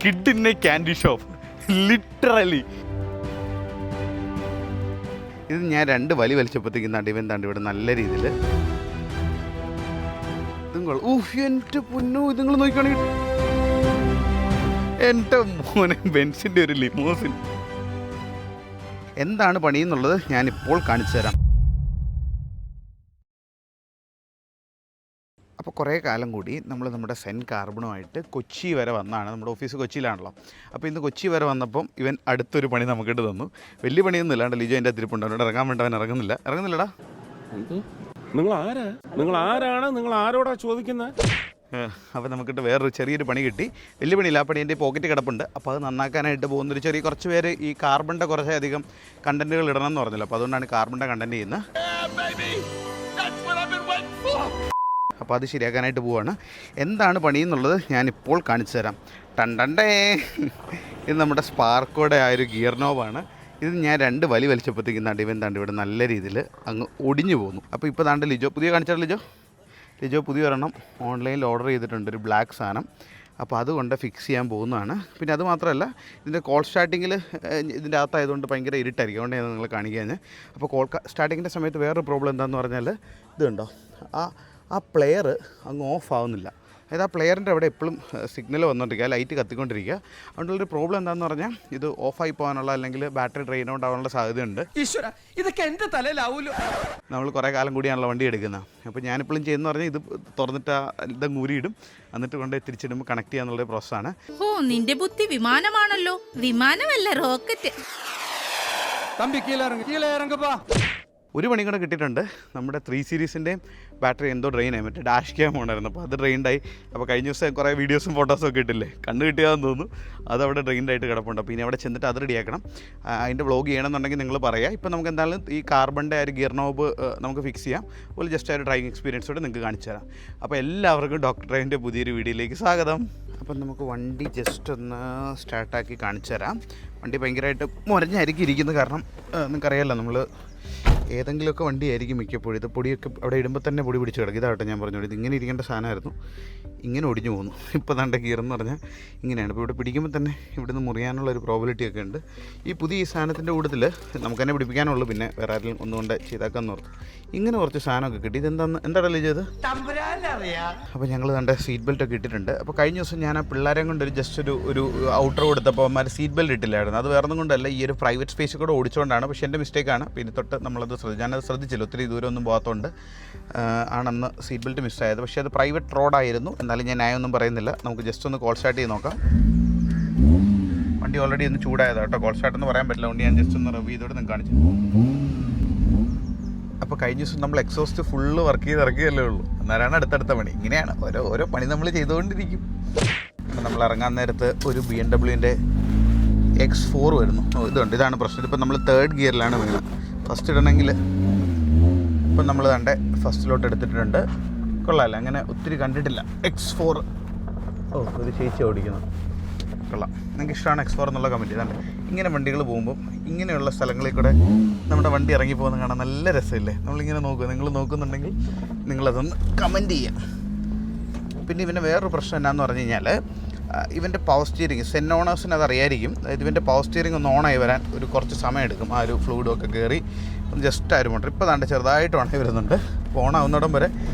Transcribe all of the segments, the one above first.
കിഡിനെ candy shop literally. ഇത് ഞാൻ 2 വലി വലിച്ചപ്പോഴത്തേക്കും ഇവൻ ഇവിടെ നല്ല രീതിയിൽ ഇതുങ്ങൾ എൻ്റെ പൊന്നോ ഇതുങ്ങൾ നോക്കുകയാണെങ്കിൽ എൻ്റെ മോനെ ബെൻസിൻ്റെ ഒരു ലിമോസിൻ. എന്താണ് പണിയെന്നുള്ളത് ഞാനിപ്പോൾ കാണിച്ചു തരാം. അപ്പോൾ കുറേ കാലം കൂടി നമ്മൾ നമ്മുടെ സെൻ കാർബണുമായിട്ട് കൊച്ചി വരെ വന്നാണ്. നമ്മുടെ ഓഫീസ് കൊച്ചിയിലാണല്ലോ. അപ്പോൾ ഇന്ന് കൊച്ചി വരെ വന്നപ്പം ഇവൻ അടുത്തൊരു പണി നമുക്കിട്ട് തന്നു. വലിയ പണിയൊന്നും ഇല്ലാണ്ട് ലിജോ എൻ്റെ അതിരിപ്പുണ്ട്. അവനോട് ഇറങ്ങാൻ വേണ്ടി അവൻ ഇറങ്ങുന്നില്ലടാ. നിങ്ങൾ ആരാണ്? നിങ്ങൾ ആരോടാ ചോദിക്കുന്നത്? അപ്പോൾ നമുക്കിട്ട് വേറൊരു ചെറിയൊരു പണി കിട്ടി. വലിയ പണിയില്ല, ആ പണി എൻ്റെ പോക്കറ്റ് കിടപ്പുണ്ട്. അപ്പോൾ അത് നന്നാക്കാനായിട്ട് പോകുന്നൊരു കുറച്ച് പേര് ഈ കാർബണിൻ്റെ കുറച്ചധികം കണ്ടൻറ്റുകൾ ഇടണം എന്ന് പറഞ്ഞല്ലോ. അപ്പോൾ അതുകൊണ്ടാണ് കാർബണിൻ്റെ കണ്ടൻറ്റ് ചെയ്യുന്നത്. അപ്പോൾ അത് ശരിയാക്കാനായിട്ട് പോവുകയാണ്. എന്താണ് പണിയെന്നുള്ളത് ഞാനിപ്പോൾ കാണിച്ചു തരാം. ടണ്ടേ, ഇത് നമ്മുടെ സ്പാർക്കോയുടെ ആ ഒരു ഗിയർ നോബാണ്. ഇത് ഞാൻ 2 വലി വലിച്ചപ്പോഴത്തേക്കും ഇവൻ ഇവിടെ നല്ല രീതിയിൽ അങ്ങ് ഒടിഞ്ഞു പോകുന്നു. അപ്പോൾ ഇപ്പോൾ ലിജോ പുതിയ കാണിച്ചാൽ ലിജോ പുതിയ ഒരെണ്ണം ഓൺലൈനിൽ ഓർഡർ ചെയ്തിട്ടുണ്ട്, ഒരു ബ്ലാക്ക് സാധനം. അപ്പോൾ അതുകൊണ്ട് ഫിക്സ് ചെയ്യാൻ പോകുന്നതാണ്. പിന്നെ അത് മാത്രമല്ല, ഇതിൻ്റെ കോൾ സ്റ്റാർട്ടിങ്ങിൽ ഇതിൻ്റെ അകത്തായതുകൊണ്ട് ഭയങ്കര ഇരുട്ടായിരിക്കും. അതുകൊണ്ട് ഞാൻ നിങ്ങളെ കാണിക്കാൻ. അപ്പോൾ കോൾ സ്റ്റാർട്ടിങ്ങിൻ്റെ സമയത്ത് വേറൊരു പ്രോബ്ലം എന്താണെന്ന് പറഞ്ഞാൽ ഇത് കണ്ടോ, ആ പ്ലെയർ അങ്ങ് ഓഫ് ആവുന്നില്ല. അതായത് ആ പ്ലെയറിൻ്റെ അവിടെ എപ്പോഴും സിഗ്നൽ വന്നുകൊണ്ടിരിക്കുക, ലൈറ്റ് കത്തിക്കൊണ്ടിരിക്കുക. അതുകൊണ്ടൊരു പ്രോബ്ലം എന്താണെന്ന് പറഞ്ഞാൽ ഇത് ഓഫായി പോകാനുള്ള അല്ലെങ്കിൽ ബാറ്ററി ഡ്രെയിൻ ഔട്ട് ആവാനുള്ള സാധ്യതയുണ്ട്. ഈശ്വര, ഇതൊക്കെ എൻ്റെ തലയിലാവൂലോ. നമ്മൾ കുറേ കാലം കൂടിയാണല്ലോ വണ്ടി എടുക്കുന്നത്. അപ്പോൾ ഞാനിപ്പോഴും ചെയ്യുന്ന പറഞ്ഞാൽ ഇത് തുറന്നിട്ട് ഇതങ്ങ് ഊരിയിടും, എന്നിട്ട് കൊണ്ട് തിരിച്ചിടുമ്പോൾ കണക്ട് ചെയ്യാന്നുള്ളൊരു പ്രോസസ്സാണ്. ഓ, നിന്റെ ബുദ്ധി വിമാനമാണല്ലോ. വിമാനമല്ല, റോക്കറ്റ്. തമ്പി കീഴേ ഇറങ്ങപ്പാ. ഒരു പണി കൂടെ കിട്ടിയിട്ടുണ്ട്. നമ്മുടെ 3 സീരീസിൻ്റെയും ബാറ്ററി എന്തോ ഡ്രെയിനായി, മറ്റേ ഡാഷ് ക്യാം ഉണ്ടായിരുന്നു. അപ്പോൾ അത് ഡ്രെയിൻഡായി. അപ്പോൾ കഴിഞ്ഞ ദിവസം കുറേ വീഡിയോസും ഫോട്ടോസും ഒക്കെ ഇട്ടില്ലേ, കണ്ണ് കിട്ടിയാന്ന് തോന്നുന്നു. അതവിടെ ഡ്രെയിൻഡായിട്ട് കിടപ്പുണ്ട്. അപ്പോൾ ഇനി അവിടെ ചെന്നിട്ട് അത് റെഡിയാക്കണം. അതിൻ്റെ വ്ളോഗ് ചെയ്യണമെന്നുണ്ടെങ്കിൽ നിങ്ങൾ പറയുക. ഇപ്പോൾ നമുക്ക് എന്തായാലും ഈ കാർബണിൻ്റെ ആ ഒരു ഗിയർ നോബ് നമുക്ക് ഫിക്സ് ചെയ്യാം. അതുപോലെ ജസ്റ്റ് ആ ഒരു ഡ്രൈവിംഗ് എക്സ്പീരിയൻസോടെ നിങ്ങൾക്ക് കാണിച്ചു തരാം. അപ്പോൾ എല്ലാവർക്കും ഡോക്ടർ ഡ്രൈവിൻ്റെ പുതിയൊരു വീഡിയോയിലേക്ക് സ്വാഗതം. അപ്പം നമുക്ക് വണ്ടി ജസ്റ്റ് ഒന്ന് സ്റ്റാർട്ടാക്കി കാണിച്ചു തരാം. വണ്ടി ഭയങ്കരമായിട്ട് മുരഞ്ഞായിരിക്കും ഇരിക്കുന്നത്. കാരണം നിങ്ങൾക്കറിയാമല്ലോ, നമ്മൾ ഏതെങ്കിലുമൊക്കെ വണ്ടിയായിരിക്കും മിക്കപ്പോഴും ഇത് പൊടിയൊക്കെ അവിടെ ഇടുമ്പോൾ തന്നെ പൊടി പിടിച്ച് കിടക്കും. ഇതാവട്ടെ ഞാൻ പറഞ്ഞു, ഇത് ഇങ്ങനെ ഇരിക്കേണ്ട സാധനമായിരുന്നു, ഇങ്ങനെ ഒടിഞ്ഞു പോകുന്നു. ഇപ്പോൾ ദാണ്ട ഗിയറെന്ന് പറഞ്ഞാൽ ഇങ്ങനെയാണ്. ഇപ്പോൾ ഇവിടെ പിടിക്കുമ്പോൾ തന്നെ ഇവിടുന്ന് മുറിയാനുള്ള ഒരു പ്രോബിലിറ്റി ഒക്കെ ഉണ്ട്. ഈ സാധനത്തിൻ്റെ കൂട്ടത്തിൽ നമുക്ക് തന്നെ പിടിപ്പിക്കാനുള്ളൂ, പിന്നെ വേറെ ആരെങ്കിലും ഒന്നുകൊണ്ട് ചെയ്താക്കാമെന്ന് ഓർത്തു. ഇങ്ങനെ കുറച്ച് സാധനമൊക്കെ കിട്ടി. എന്താണല്ലോ ചെയ്ത്. അപ്പോൾ ഞങ്ങൾ കണ്ട സീറ്റ് ബെൽറ്റ് ഒക്കെ ഇട്ടിട്ടുണ്ട്. അപ്പോൾ കഴിഞ്ഞ ദിവസം ഞാൻ ആ പിള്ളേരെ കൊണ്ട് ജസ്റ്റ് ഒരു ഔട്ടർ കൊടുത്തപ്പോൾ അവന്മാർ സീറ്റ് ബെൽറ്റ് ഇട്ടില്ലായിരുന്നു. അത് വേറൊന്നും കൊണ്ടല്ല, ഈ ഒരു പ്രൈവറ്റ് സ്പേസ് കൂടെ ഓടിച്ചുകൊണ്ടാണ്. പക്ഷേ എൻ്റെ മിസ്റ്റേക്കാണ്. പിന്നെ തൊട്ട് ഞാനത് ശ്രദ്ധിച്ചില്ല, ഒത്തിരി ദൂരമൊന്നും പോകാത്തതുകൊണ്ട് ആണെന്ന് സീറ്റ് ബെൽറ്റ് മിസ്സായത്. പക്ഷേ അത് പ്രൈവറ്റ് റോഡായിരുന്നു. എന്നാലും ഞാൻ ന്യായമൊന്നും പറയുന്നില്ല. നമുക്ക് ജസ്റ്റ് ഒന്ന് കോൾ സ്റ്റാർട്ട് ചെയ്ത് നോക്കാം. വണ്ടി ഓൾറെഡി ഒന്ന് ചൂടായതാണ് കേട്ടോ. കോൾ സ്റ്റാർട്ട് എന്ന് പറയാൻ പറ്റില്ല, അതുകൊണ്ട് ഞാൻ ജസ്റ്റ് ഒന്ന് റിവ്യൂ ചെയ്തോടെ നിങ്ങൾക്ക് കാണിച്ചു. അപ്പോൾ കഴിഞ്ഞ ദിവസം നമ്മൾ എക്സോസ്റ്റ് ഫുള്ള് വർക്ക് ചെയ്ത് ഇറക്കിയല്ലേ ഉള്ളൂ. എന്നാലാണ് അടുത്തടുത്ത പണി. ഇങ്ങനെയാണ് ഓരോ പണി നമ്മൾ ചെയ്തുകൊണ്ടിരിക്കും. അപ്പോൾ നമ്മൾ ഇറങ്ങാൻ നേരത്ത് ഒരു BMW X4 വരുന്നു. ഇതാണ് പ്രശ്നം. ഇതിപ്പോൾ നമ്മൾ 3rd ഗിയറിലാണ് വീണത്. ഫസ്റ്റ് ഇടണമെങ്കിൽ ഇപ്പം നമ്മൾ കണ്ടേ ഫസ്റ്റിലോട്ട് എടുത്തിട്ടുണ്ട്. കൊള്ളാമല്ല, അങ്ങനെ ഒത്തിരി കണ്ടിട്ടില്ല. X4 ഒരു ചേച്ചി ഓടിക്കുന്നു, കൊള്ളാം. നിങ്ങൾക്ക് ഇഷ്ടമാണ് X4 എന്നുള്ള കമൻറ്റ്. ഇതാണ് ഇങ്ങനെ വണ്ടികൾ പോകുമ്പോൾ ഇങ്ങനെയുള്ള സ്ഥലങ്ങളിൽ കൂടെ നമ്മുടെ വണ്ടി ഇറങ്ങി പോകുന്നത് കാണാൻ നല്ല രസമില്ലേ. നമ്മളിങ്ങനെ നോക്കുക, നിങ്ങൾ നോക്കുന്നുണ്ടെങ്കിൽ നിങ്ങളതൊന്ന് കമൻറ്റ് ചെയ്യാം. പിന്നെ ഇവൻ്റെ വേറൊരു പ്രശ്നം എന്നാന്ന് പറഞ്ഞു കഴിഞ്ഞാൽ ഇവൻ്റെ പവർ സ്റ്റിയറിങ്, സെൻ ഓണേഴ്സിന് അത് അറിയായിരിക്കും. അതായത് ഇവൻ്റെ പവർ സ്റ്റിയറിങ് ഒന്ന് ഓണായി വരാൻ കുറച്ച് സമയം എടുക്കും. ആ ഒരു ഫ്ലൂയിഡൊക്കെ കയറി ഒന്ന് ജസ്റ്റ് ആരും മോട്ടർ ഇപ്പോൾ ദാണ്ട് ചെറുതായിട്ട് ഉണങ്ങി വരുന്നുണ്ട്. അപ്പോൾ ഓണാവുന്നിടം വരെ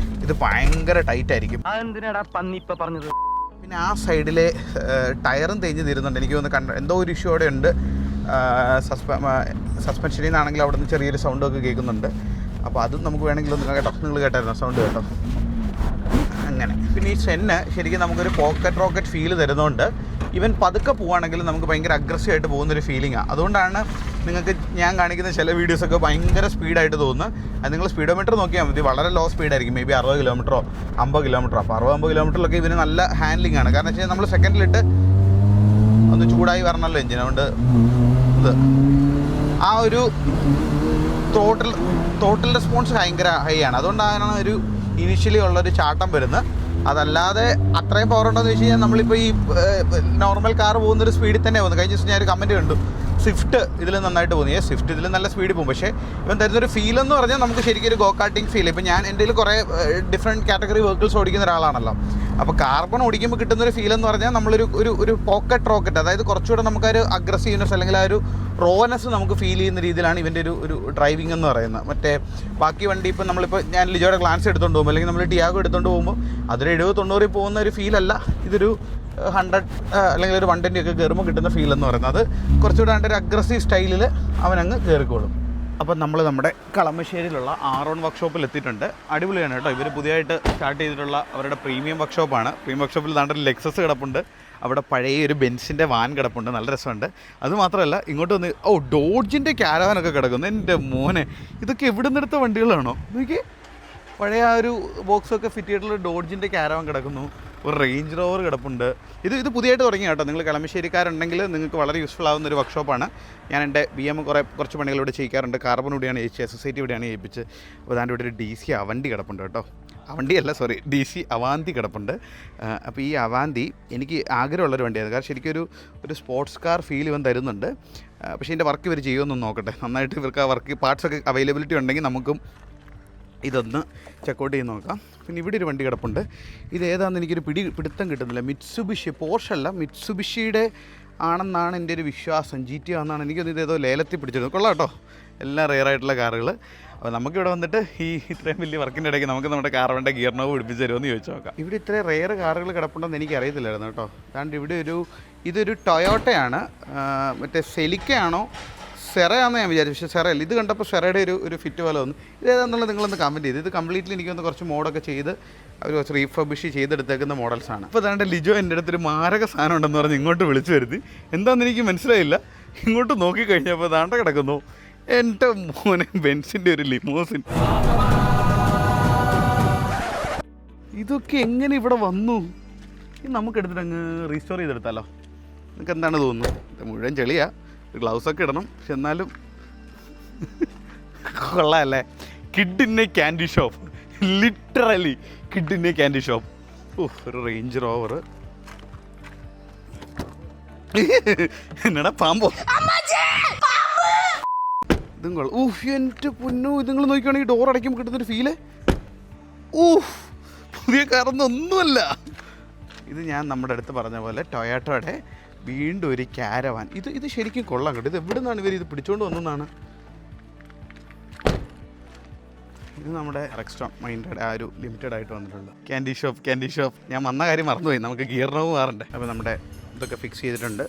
ഇത് ഭയങ്കര ടൈറ്റായിരിക്കും. പിന്നെ ആ സൈഡിലെ ടയറും തേഞ്ഞ് തീരുന്നുണ്ട്. എനിക്ക് തോന്നുന്നു എന്തോ ഒരു ഇഷ്യൂ അവിടെ ഉണ്ട്. സസ്പെൻഷനിൽ നിന്നാണെങ്കിൽ അവിടെ നിന്ന് ചെറിയൊരു സൗണ്ടൊക്കെ കേൾക്കുന്നുണ്ട്. അപ്പോൾ അതും നമുക്ക് വേണമെങ്കിൽ ഒന്ന് കേട്ടോ. നിങ്ങൾ കേട്ടായിരുന്നു സൗണ്ട് കേട്ടോ? അങ്ങനെ. പിന്നെ ഈ സെന്ന് ശരിക്കും നമുക്കൊരു പോക്കറ്റ് റോക്കറ്റ് ഫീൽ തരുന്നതുകൊണ്ട് ഇവൻ പതുക്കെ പോവുകയാണെങ്കിൽ നമുക്ക് ഭയങ്കര അഗ്രസീവായിട്ട് പോകുന്നൊരു ഫീലിംഗാണ്. അതുകൊണ്ടാണ് നിങ്ങൾക്ക് ഞാൻ കാണിക്കുന്ന ചില വീഡിയോസൊക്കെ ഭയങ്കര സ്പീഡായിട്ട് തോന്നുന്നത്. അത് നിങ്ങൾ സ്പീഡോമീറ്റർ നോക്കിയാൽ മതി, വളരെ ലോ സ്പീഡായിരിക്കും. മേ ബി 60 കിലോമീറ്ററോ 50 കിലോമീറ്ററോ. അപ്പോൾ 60-50 കിലോമീറ്ററിലൊക്കെ ഇവന് നല്ല ഹാൻഡ്ലിംഗ് ആണ്. കാരണം വെച്ചാൽ നമ്മൾ സെക്കൻഡിലിട്ട് ഒന്ന് ചൂടായി വരണമല്ലോ എഞ്ചിൻ. അതുകൊണ്ട് ഇത് ആ ഒരു ടോട്ടൽ റെസ്പോൺസ് ഭയങ്കര ഹൈ ആണ്. അതുകൊണ്ടാണ് ഒരു ഇനീഷ്യലി ഉള്ളൊരു ചാട്ടം വരുന്നത്. അതല്ലാതെ അത്രയും പവർ ഉണ്ടോയെന്ന് വെച്ച് കഴിഞ്ഞാൽ നമ്മളിപ്പോൾ ഈ നോർമൽ കാർ പോകുന്നൊരു സ്പീഡിൽ തന്നെ പോകുന്നു. കഴിഞ്ഞ ദിവസം ഞാനൊരു കമൻറ്റ് കണ്ടു, സ്വിഫ്റ്റ് ഇതിൽ നന്നായിട്ട് പോകുന്നു. സ്വിഫ്റ്റ് ഇതിൽ നല്ല സ്പീഡിൽ പോകും. പക്ഷേ ഇവൻ തരുന്നൊരു ഫീൽ എന്ന് പറഞ്ഞാൽ നമുക്ക് ശരിക്കും ഒരു ഗോ കാർട്ടിങ് ഫീൽ. ഇപ്പം ഞാൻ എൻ്റെ കുറേ ഡിഫറെൻറ്റ് കാറ്റഗറി വെഹിക്കിൾസ് ഓടിക്കുന്ന ഒരാളാണല്ലോ. അപ്പോൾ കാർബൺ ഓടിക്കുമ്പോൾ കിട്ടുന്നൊരു ഫീൽ എന്ന് പറഞ്ഞാൽ നമ്മളൊരു ഒരു പോക്കറ്റ് റോക്കറ്റ്, അതായത് കുറച്ചുകൂടെ നമുക്കൊരു അഗ്രസീവ്നെസ് അല്ലെങ്കിൽ ആ ഒരു റോനെസ് നമുക്ക് ഫീൽ ചെയ്യുന്ന രീതിയിലാണ് ഇവൻ്റെ ഒരു ഡ്രൈവിംഗ് എന്ന് പറയുന്നത്. മറ്റേ ബാക്കി വണ്ടി ഇപ്പം നമ്മളിപ്പോൾ ഞാൻ ലിജോയുടെ ഗ്ലാൻസ് എടുത്തുകൊണ്ട് പോകുമ്പോൾ അല്ലെങ്കിൽ നമ്മൾ ടിയാഗോ എടുത്തുകൊണ്ട് പോകുമ്പോൾ അതൊരു 70-90 പോകുന്ന ഒരു ഫീലല്ല, ഇതൊരു 100 അല്ലെങ്കിൽ ഒരു 120 ഒക്കെ കയറുമ്പോൾ കിട്ടുന്ന ഫീൽ എന്ന് പറയുന്നത്. അത് കുറച്ചുകൂടെ ഒരു അഗ്രസീവ് സ്റ്റൈലിൽ അവനങ്ങ് കയറിക്കോളും. അപ്പം നമ്മൾ നമ്മുടെ കളമശ്ശേരിയിലുള്ള ആറോൺ വർക്ക്ഷോപ്പിൽ എത്തിയിട്ടുണ്ട്. അടിപൊളിയാണ് കേട്ടോ. ഇവർ പുതിയതായിട്ട് സ്റ്റാർട്ട് ചെയ്തിട്ടുള്ള അവരുടെ പ്രീമിയം വർക്ക്ഷോപ്പാണ്. പ്രീമിയം വർക്ക്ഷോപ്പിൽ താണ്ടൊരു ലെക്സസ് കിടപ്പുണ്ട്, അവിടെ പഴയ ഒരു ബെൻസിൻ്റെ വാൻ കിടപ്പുണ്ട്, നല്ല രസമുണ്ട്. അതുമാത്രമല്ല ഇങ്ങോട്ട് വന്ന് ഡോഡ്ജിൻ്റെ ക്യാരവാനൊക്കെ കിടക്കുന്നു. എൻ്റെ മോനെ, ഇതൊക്കെ എവിടെ നിന്നെടുത്ത വണ്ടികളാണോ? നോക്കി, പഴയ ആ ഒരു ബോക്സൊക്കെ ഫിറ്റ് ചെയ്തിട്ടുള്ള ഡോഡ്ജിൻ്റെ ക്യാരവാൻ കിടക്കുന്നു, ഒരു റേഞ്ച് റോവർ കിടപ്പുണ്ട്. ഇത് പുതിയതായിട്ട് തുടങ്ങി കേട്ടോ. നിങ്ങൾ കളമശ്ശേരിക്കാരുണ്ടെങ്കിൽ നിങ്ങൾക്ക് വളരെ യൂസ്ഫുൾ ആവുന്ന ഒരു വർക്ക്ഷോപ്പാണ്. ഞാൻ എൻ്റെ BM കുറച്ച് പണികൾ ഇവിടെ ചെയ്യിക്കാറുണ്ട്. കാർബൺ ഇവിടെയാണ് ചെയ്യിച്ചത്, SSIT ഇവിടെയാണ് ചെയ്യിപ്പിച്ച്. അപ്പോൾ അതാണ്ട് ഇവിടെ ഒരു DC അവണ്ടി കിടപ്പുണ്ട് കേട്ടോ. DC അവാന്തി കിടപ്പുണ്ട്. അപ്പോൾ ഈ അവാന്തി എനിക്ക് ആഗ്രഹമുള്ളൊരു വണ്ടിയാണ്. കാരണം ശരിക്കും ഒരു സ്പോർട്സ് കാർ ഫീൽ ഇവൻ തരുന്നുണ്ട്. പക്ഷേ ഇതിൻ്റെ വർക്ക് ഇവർ ചെയ്യുമെന്നൊന്ന് നോക്കട്ടെ. നന്നായിട്ട് ഇവർക്ക് ആ വർക്ക് പാർട്സൊക്കെ അവൈലബിലിറ്റി ഉണ്ടെങ്കിൽ നമുക്കും ഇതൊന്ന് ചെക്കൗട്ട് ചെയ്ത് നോക്കാം. പിന്നെ ഇവിടെ ഒരു വണ്ടി കിടപ്പുണ്ട്. ഇത് ഏതാണെന്ന് എനിക്കൊരു പിടുത്തം കിട്ടുന്നില്ല. മിറ്റ്സുബിഷി, പോർഷ് അല്ല, മിറ്റ്സുബിഷിയുടെ ആണെന്നാണ് എൻ്റെ ഒരു വിശ്വാസം. GT ആണെന്നാണ് എനിക്കൊന്ന് ഇതേതോ ലേലത്തിൽ പിടിച്ചിരുന്നത്. കൊള്ളാം കേട്ടോ, എല്ലാം റെയറായിട്ടുള്ള കാറുകൾ. അപ്പോൾ നമുക്കിവിടെ വന്നിട്ട് ഇത്രയും വലിയ വർക്കിൻ്റെ ഇടയ്ക്ക് നമുക്ക് നമ്മുടെ കാറിൻ്റെ ഗിയർ നോവ് പിടിപ്പിച്ച് തരുമെന്ന് ചോദിച്ചു നോക്കാം. ഇവിടെ ഇത്രയും റെയർ കാറുകൾ കിടപ്പുണ്ടെന്ന് എനിക്ക് അറിയത്തില്ലായിരുന്നു കേട്ടോ. അതുകൊണ്ട് ഇവിടെ ഇതൊരു ടൊയോട്ടയാണ്. മറ്റേ സെലിക്കയാണോ സെറയാണെന്ന് ഞാൻ വിചാരിച്ചു, പക്ഷേ സെറയല്ല. ഇത് കണ്ടപ്പോൾ സെറയുടെ ഒരു ഫിറ്റ് പോലെ വന്നു. ഇതേതാണെന്നുള്ളത് നിങ്ങളൊന്ന് കമൻറ്റ് ചെയ്ത്. ഇത് കംപ്ലീറ്റ്ലി എനിക്കൊന്ന് കുറച്ച് മോഡൊക്കെ ചെയ്ത് അവർ കുറച്ച് റീഫർബിഷ് ചെയ്തെടുത്തേക്കുന്ന മോഡൽസാണ്. അപ്പോൾ അതാണ്ട് ലിജോ എൻ്റെ അടുത്തൊരു മാരക സാധനം ഉണ്ടെന്ന് പറഞ്ഞ് ഇങ്ങോട്ട് വിളിച്ചു വരുത്തി. എന്താണെന്ന് എനിക്ക് മനസ്സിലായില്ല. ഇങ്ങോട്ട് നോക്കിക്കഴിഞ്ഞപ്പോൾ ദാണ്ട കിടക്കുന്നു എൻ്റെ മോനെ ബെൻസിൻ്റെ ഒരു ലിമോസിൻ. ഇതൊക്കെ എങ്ങനെ ഇവിടെ വന്നു? ഇത് നമുക്കെടുത്തിട്ട് അങ്ങ് റീസ്റ്റോർ ചെയ്തെടുത്താലോ? നിങ്ങൾക്ക് എന്താണ് തോന്നുന്നു? ഇത് മുഴുവൻ ചെളിയാ, ഗ്ലൗസൊക്കെ ഇടണം. പക്ഷെ എന്നാലും കൊള്ളാമല്ലേ? കിഡിനെ ക്യാൻഡി ഷോപ്പ്, ലിറ്ററലി കിഡിനെ ക്യാൻഡി ഷോപ്പ്. ഒരു റേഞ്ച് റോവർ. എന്നാടാ പാമ്പോ? ഇതും കൊള്ളാം. എൻ്റെ പൊന്നു, ഇത് നിങ്ങൾ നോക്കുകയാണെങ്കിൽ ഡോർ അടയ്ക്കുമ്പോൾ കിട്ടുന്നൊരു ഫീല്. പുതിയ കാറൊന്നും ഒന്നുമല്ല ഇത്. ഞാൻ നമ്മുടെ അടുത്ത് പറഞ്ഞ പോലെ ടൊയോട്ടയുടെ വീണ്ടും ഒരു ക്യാരവാൻ. ഇത് ശരിക്കും കൊള്ളാം കേട്ടോ. ഇത് എവിടെ നിന്നാണ് ഇവർ ഇത് പിടിച്ചുകൊണ്ട് വന്നതാണ്? ഇത് നമ്മുടെ എക്സ്ട്രാ മൈൻഡഡ് ആ ഒരു ലിമിറ്റഡ് ആയിട്ട് വന്നിട്ടുണ്ട് ക്യാൻഡി ഷോപ്പ്. ഞാൻ വന്ന കാര്യം മറന്നുപോയി. നമുക്ക് ഗിയർ നോവ് മാറണ്ടേ. അപ്പോൾ നമ്മുടെ ഇതൊക്കെ ഫിക്സ് ചെയ്തിട്ടുണ്ട്.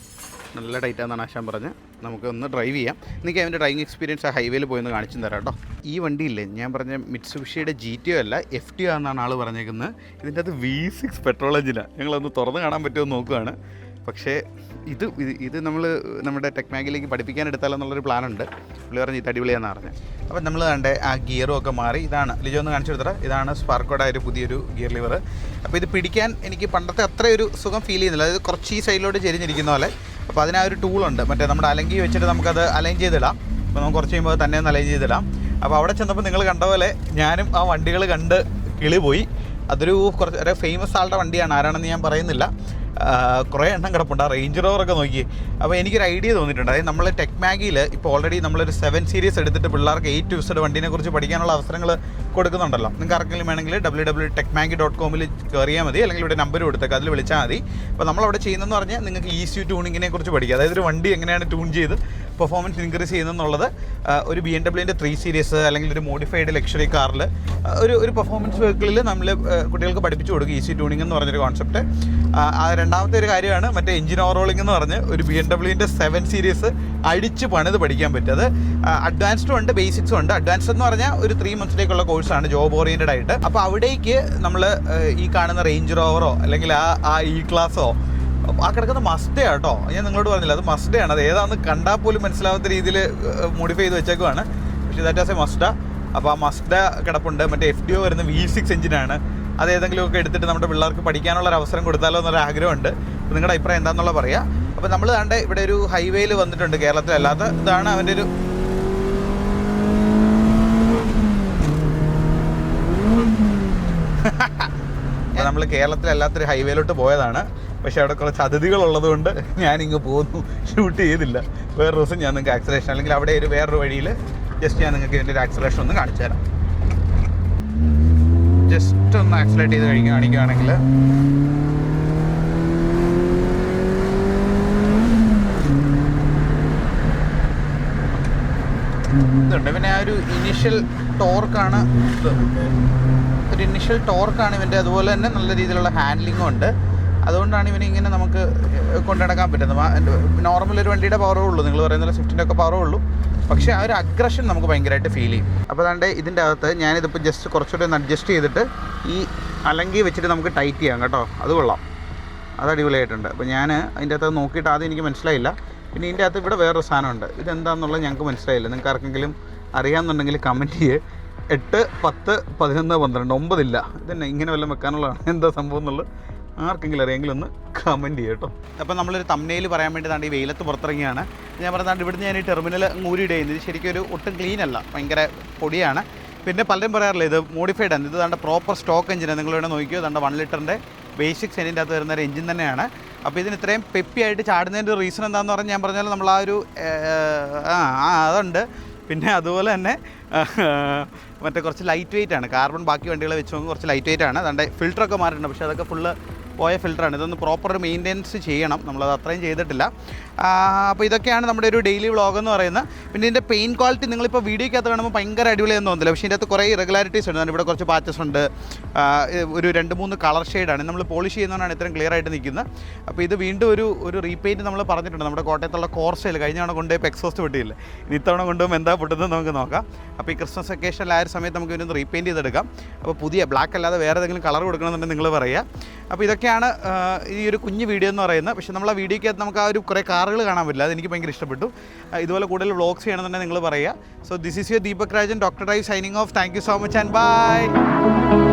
നല്ല ടൈറ്റാണെന്നാണ് ആശാൻ പറഞ്ഞ്. നമുക്ക് ഒന്ന് ഡ്രൈവ് ചെയ്യാം. എനിക്ക് അതിൻ്റെ ഡ്രൈവിംഗ് എക്സ്പീരിയൻസ് ആ ഹൈവേയിൽ പോയി ഒന്ന് കാണിച്ചു തരാം കേട്ടോ. ഈ വണ്ടിയില്ലേ, ഞാൻ പറഞ്ഞ മിറ്റ്സുബിഷിയുടെ GTO അല്ല, FTO എന്നാണ് ആൾ പറഞ്ഞേക്കുന്നത്. ഇതിൻ്റെ അത് V6 പെട്രോൾ എഞ്ചിനാണ്. ഞങ്ങളൊന്ന് തുറന്ന് കാണാൻ പറ്റുമോ നോക്കുകയാണ്. പക്ഷേ ഇത് നമ്മുടെ ടെക്മാഗിലേക്ക് പഠിപ്പിക്കാൻ എടുത്താലോ എന്നുള്ളൊരു പ്ലാനുണ്ട്. പുള്ളി പറഞ്ഞ് ഇത് അടിപൊളിയാണെന്ന് പറഞ്ഞത്. അപ്പം നമ്മൾ കണ്ടേ ആ ഗിയറും ഒക്കെ മാറി. ഇതാണ് ലിജോ ഒന്ന് കാണിച്ചു കൊടുത്തത്. ഇതാണ് സ്പാർക്കോയുടെ ഒരു പുതിയൊരു ഗിയർ ലിവർ. അപ്പോൾ ഇത് പിടിക്കാൻ എനിക്ക് പണ്ടത്തെ അത്ര ഒരു സുഖം ഫീൽ ചെയ്യുന്നില്ല. അതായത് കുറച്ച് ഈ സൈഡിലോട്ട് ചെരിഞ്ഞിരിക്കുന്ന പോലെ. അപ്പോൾ അതിനാ ഒരു ടൂളുണ്ട്, മറ്റേ നമ്മുടെ അലങ്കി വെച്ചിട്ട് നമുക്കത് അലൈൻ ചെയ്തിടാം. അപ്പോൾ നമുക്ക് കുറച്ച് കഴിയുമ്പോൾ തന്നെ ഒന്ന് അലൈൻ ചെയ്തിടാം. അപ്പോൾ അവിടെ ചെന്നപ്പോൾ നിങ്ങൾ കണ്ട പോലെ ഞാനും ആ വണ്ടികൾ കണ്ട് കിളി പോയി. അതൊരു കുറച്ച് ഫേമസ് ആളുടെ വണ്ടിയാണ്, ആരാണെന്ന് ഞാൻ പറയുന്നില്ല. കുറേ എണ്ണം കിടപ്പുണ്ട്. ആ റേഞ്ച് റോവറൊക്കെ നോക്കി. അപ്പോൾ എനിക്കൊരു ഐഡിയ തോന്നിയിട്ടുണ്ട്. അതായത് നമ്മൾ ടെക്മാഗിയിൽ ഇപ്പോൾ ഓൾറെഡി നമ്മളൊരു 7 സീരീസ് എടുത്തിട്ട് പിള്ളേർക്ക് 8 യൂസ്ഡ് വണ്ടീനെ കുറിച്ച് പഠിക്കാനുള്ള അവസരങ്ങൾ കൊടുക്കുന്നുണ്ടല്ലോ. നിങ്ങൾക്ക് ആർക്കെങ്കിലും വേണമെങ്കിൽ www.techmagi.com കയറിയാൽ മതി, അല്ലെങ്കിൽ ഇവിടെ നമ്പർ കൊടുത്തേക്ക്, അതിൽ വിളിച്ചാൽ മതി. അപ്പോൾ നമ്മളവിടെ ചെയ്യുന്നതെന്ന് പറഞ്ഞാൽ നിങ്ങൾക്ക് ECU ട്യൂണിങ്ങിനെ കുറിച്ച് പഠിക്കുക. അതായത് ഒരു വണ്ടി എങ്ങനെയാണ് ട്യൂൺ ചെയ്ത് പെർഫോമൻസ് ഇൻക്രീസ് ചെയ്യുന്നതെന്നുള്ളത് ഒരു BMW 3 സീരീസ് അല്ലെങ്കിൽ ഒരു മോഡിഫൈഡ് ലക്ഷറി കാറിൽ ഒരു പെർഫോമൻസ് വെഹിക്കിളിൽ നമ്മൾ കുട്ടികൾക്ക് പഠിപ്പിച്ചു കൊടുക്കും ECU ട്യൂണിംഗ് എന്ന് പറഞ്ഞൊരു കോൺസെപ്റ്റ്. രണ്ടാമത്തെ ഒരു കാര്യമാണ് മറ്റേ എഞ്ചിൻ ഓവർറോളിംഗ് എന്ന് പറഞ്ഞ് ഒരു BMW 7 സീരീസ് അടിച്ച് പണിത് പഠിക്കാൻ പറ്റും. അത് അഡ്വാൻസ്ഡും ഉണ്ട്, ബേസിക്സും ഉണ്ട്. അഡ്വാൻസ്ഡ് എന്ന് പറഞ്ഞാൽ ഒരു 3 മന്ത്സിലേക്കുള്ള കോഴ്സാണ്, ജോബ് ഓറിയൻറ്റഡ് ആയിട്ട്. അപ്പോൾ അവിടേക്ക് നമ്മൾ ഈ കാണുന്ന റേഞ്ച് റോവറോ അല്ലെങ്കിൽ ആ E-ക്ലാസ്സോ ആ കിടക്കുന്ന മസ്ഡേ കേട്ടോ. ഞാൻ നിങ്ങളോട് പറഞ്ഞില്ല, അത് മസ്ഡേ ആണ്. അത് ഏതാണെന്ന് കണ്ടാൽ പോലും മനസ്സിലാവാത്ത രീതിയിൽ മോഡിഫൈ ചെയ്ത് വെച്ചേക്കുവാണ്. പക്ഷേ ദാറ്റ് വാസ് എ മസ്ഡ. അപ്പോൾ ആ മസ്ഡ കിടപ്പുണ്ട്. മറ്റേ FTO വരുന്ന V6 എഞ്ചിനാണ്. അത് ഏതെങ്കിലുമൊക്കെ എടുത്തിട്ട് നമ്മുടെ പിള്ളേർക്ക് പഠിക്കാനുള്ളൊരു അവസരം കൊടുത്താലോ എന്നൊരു ആഗ്രഹമുണ്ട്. അപ്പോൾ നിങ്ങളുടെ അഭിപ്രായം എന്താണെന്നുള്ള പറയാം. അപ്പോൾ നമ്മൾ കണ്ട് ഇവിടെ ഒരു ഹൈവേയിൽ വന്നിട്ടുണ്ട്, കേരളത്തിലല്ലാത്ത. ഇതാണ് അവൻ്റെ ഒരു അപ്പോൾ നമ്മൾ കേരളത്തിലല്ലാത്തൊരു ഹൈവേയിലോട്ട് പോയതാണ്. പക്ഷേ അവിടെ കുറച്ച് അതിഥികളുള്ളത് കൊണ്ട് ഞാനിങ്ങ് പോന്നു, ഷൂട്ട് ചെയ്തില്ല. വേറെ ദിവസം ഞാൻ നിങ്ങൾക്ക് ആക്സലേഷൻ അല്ലെങ്കിൽ അവിടെ ഒരു വേറൊരു വഴിയിൽ ജസ്റ്റ് ഞാൻ നിങ്ങൾക്ക് ഇതിൻ്റെ ഒരു ആക്സലേഷൻ ഒന്ന് കാണിച്ചു തരാം. ജസ്റ്റ് ഒന്ന് ആക്സിലേറ്റ് ചെയ്ത് കാണിക്കുകയാണെങ്കിൽ ഇതുണ്ട്. പിന്നെ ആ ഒരു ഇനിഷ്യൽ ടോർക്കാണ് ഇവൻ്റെ. അതുപോലെ തന്നെ നല്ല രീതിയിലുള്ള ഹാൻഡ്ലിങ്ങും ഉണ്ട്. അതുകൊണ്ടാണ് ഇവനെ ഇങ്ങനെ നമുക്ക് കൊണ്ടുനടക്കാൻ പറ്റുന്നത്. നോർമൽ ഒരു വണ്ടിയുടെ പവറേ ഉള്ളൂ, നിങ്ങൾ പറയുന്ന സ്വിഫ്റ്റിൻ്റെ ഒക്കെ പവറേ ഉള്ളൂ. പക്ഷേ ആ ഒരു അഗ്രഷൻ നമുക്ക് ഭയങ്കരമായിട്ട് ഫീൽ ചെയ്യും. അപ്പോൾ അതാണ്ട് ഇതിൻ്റെ അകത്ത് ഞാനിതിപ്പോൾ ജസ്റ്റ് കുറച്ചുകൂടി ഒന്ന് അഡ്ജസ്റ്റ് ചെയ്തിട്ട് ഈ അലങ്കി വെച്ചിട്ട് നമുക്ക് ടൈറ്റ് ചെയ്യാം കേട്ടോ. അത് കൊള്ളാം, അത് അടിപൊളിയായിട്ടുണ്ട്. അപ്പോൾ ഞാൻ അതിൻ്റെ അകത്ത് നോക്കിയിട്ട് ആദ്യം എനിക്ക് മനസ്സിലായില്ല. പിന്നെ ഇതിൻ്റെ അകത്ത് ഇവിടെ വേറൊരു സാധനമുണ്ട്. ഇതെന്താണെന്നുള്ളത് ഞങ്ങൾക്ക് മനസ്സിലായില്ല. നിങ്ങൾക്ക് ആർക്കെങ്കിലും അറിയാമെന്നുണ്ടെങ്കിൽ കമൻറ്റ് ചെയ്യുക. 8, 10, 11, 12 9 ഇല്ല. ഇതന്നെ ഇങ്ങനെ വല്ലതും വെക്കാനുള്ളതാണ്. എന്താ സംഭവം എന്നുള്ളത് ആർക്കെങ്കിലും അറിയാമെങ്കിൽ ഒന്ന് കമൻറ്റ് ചെയ്യുക കേട്ടോ. അപ്പോൾ നമ്മളൊരു തംബ്നെയിൽ പറയാൻ വേണ്ടി ഈ വെയിലത്ത് പുറത്തിറങ്ങിയാണ്. ഞാൻ പറഞ്ഞാൽ ഇവിടുന്ന് ഞാൻ ഈ ടെർമിനൽ ഊരിയിടുന്നത്. ഇത് ശരിക്കും ഒരു ഒട്ടും ക്ലീൻ അല്ല, ഭയങ്കര പൊടിയാണ്. പിന്നെ പലരും പറയാറില്ല ഇത് മോഡിഫൈഡ് ആണ്. ഇത് ദാണ്ട് പ്രോപ്പർ സ്റ്റോക്ക് എഞ്ചിനാണ്. നിങ്ങൾ വേണേൽ നോക്കിയോ, ദാണ്ട് 1 ലിറ്ററിൻ്റെ ബേസിക് സെൻറ്റിൻ്റെ അകത്ത് വരുന്ന ഒരു എഞ്ചിൻ തന്നെയാണ്. അപ്പോൾ ഇതിന് ഇത്രയും പെപ്പിയായിട്ട് ചാടുന്നതിൻ്റെ ഒരു റീസൺ എന്താണെന്ന് പറഞ്ഞാൽ ഞാൻ പറഞ്ഞാൽ നമ്മൾ ആ ഒരു അതുണ്ട്. പിന്നെ അതുപോലെ തന്നെ മറ്റേ കുറച്ച് ലൈറ്റ് വെയിറ്റ് ആണ്. കാർബൺ ബാക്കി വണ്ടികളെ വെച്ച് നോക്കുമ്പോൾ കുറച്ച് ലൈറ്റ് വെയിറ്റ് ആണ്. അതുകൊണ്ട് ഫിൽറ്ററൊക്കെ മാറിയിട്ടുണ്ട്, പക്ഷേ അതൊക്കെ ഫുള്ള് പോയ ഫിൽറ്ററാണ്. ഇതൊന്ന് പ്രോപ്പർ മെയിൻ്റെനൻസ് ചെയ്യണം, നമ്മളത് അത്രയും ചെയ്തിട്ടില്ല. അപ്പോൾ ഇതൊക്കെയാണ് നമ്മുടെ ഒരു ഡെയിലി വ്ളോഗ് എന്ന് പറയുന്നത്. പിന്നെ ഇതിൻ്റെ പെയിൻറ്റ് ക്വാളിറ്റി നിങ്ങളിപ്പോൾ വീഡിയോയ്ക്കകത്ത് കാണുമ്പോൾ ഭയങ്കര അടിപൊളിയെന്ന് തോന്നില്ല. പക്ഷേ ഇതിൻ്റെ അകത്ത് കുറേ ഇറഗുലാരിറ്റീസ് ഉണ്ട്. ഇവിടെ കുറച്ച് പാച്ചസ് ഉണ്ട്, ഒരു 2-3 കളർ ഷെയ്ഡാണ്. നമ്മൾ പോളിഷ് ചെയ്യുന്നതുകൊണ്ടാണ് ഇത്രയും ക്ലിയർ ആയിട്ട് നിൽക്കുന്നത്. അപ്പോൾ ഇത് വീണ്ടും ഒരു റീപെയിൻറ്റ് നമ്മൾ പറഞ്ഞിട്ടുണ്ട്. നമ്മുടെ കോട്ടയത്തുള്ള കോർസയിൽ കഴിഞ്ഞ തവണ കൊണ്ടുപോയി എക്സോസ്റ്റ് പൊട്ടിയില്ല, ഇനി ഇത്തവണ കൊണ്ടുപോകുമ്പോൾ എന്താ പൊട്ടുന്നത് നമുക്ക് നോക്കാം. അപ്പോൾ ഈ ക്രിസ്മസ് വെക്കേഷനിൽ ആ ഒരു സമയത്ത് നമുക്ക് ഇതിനൊന്ന് റീപെയിൻറ്റ് ചെയ്തെടുക്കാം. അപ്പോൾ പുതിയ ബ്ലാക്ക് അല്ലാതെ വേറെ ഏതെങ്കിലും കളർ കൊടുക്കണമെന്നുണ്ടെങ്കിൽ നിങ്ങൾ പറയുക. അപ്പോൾ ഇതൊക്കെയാണ് ഈ ഒരു കുഞ്ഞ് വീഡിയോ എന്ന് പറയുന്നത്. പക്ഷേ നമ്മൾ ആ വീഡിയോയ്ക്കകത്ത് നമുക്ക് ആ ഒരു കുറേ കാറുകൾ കാണാൻ പറ്റില്ല. അതെനിക്ക് ഭയങ്കര ഇഷ്ടപ്പെട്ടു. ഇതുപോലെ കൂടുതൽ വ്ളോഗ്സ് ചെയ്യണമെന്നുണ്ടെങ്കിൽ നിങ്ങൾ പറയുക. So this is your Deepak Rajan, doctor drive, signing off. Thank you so much and by.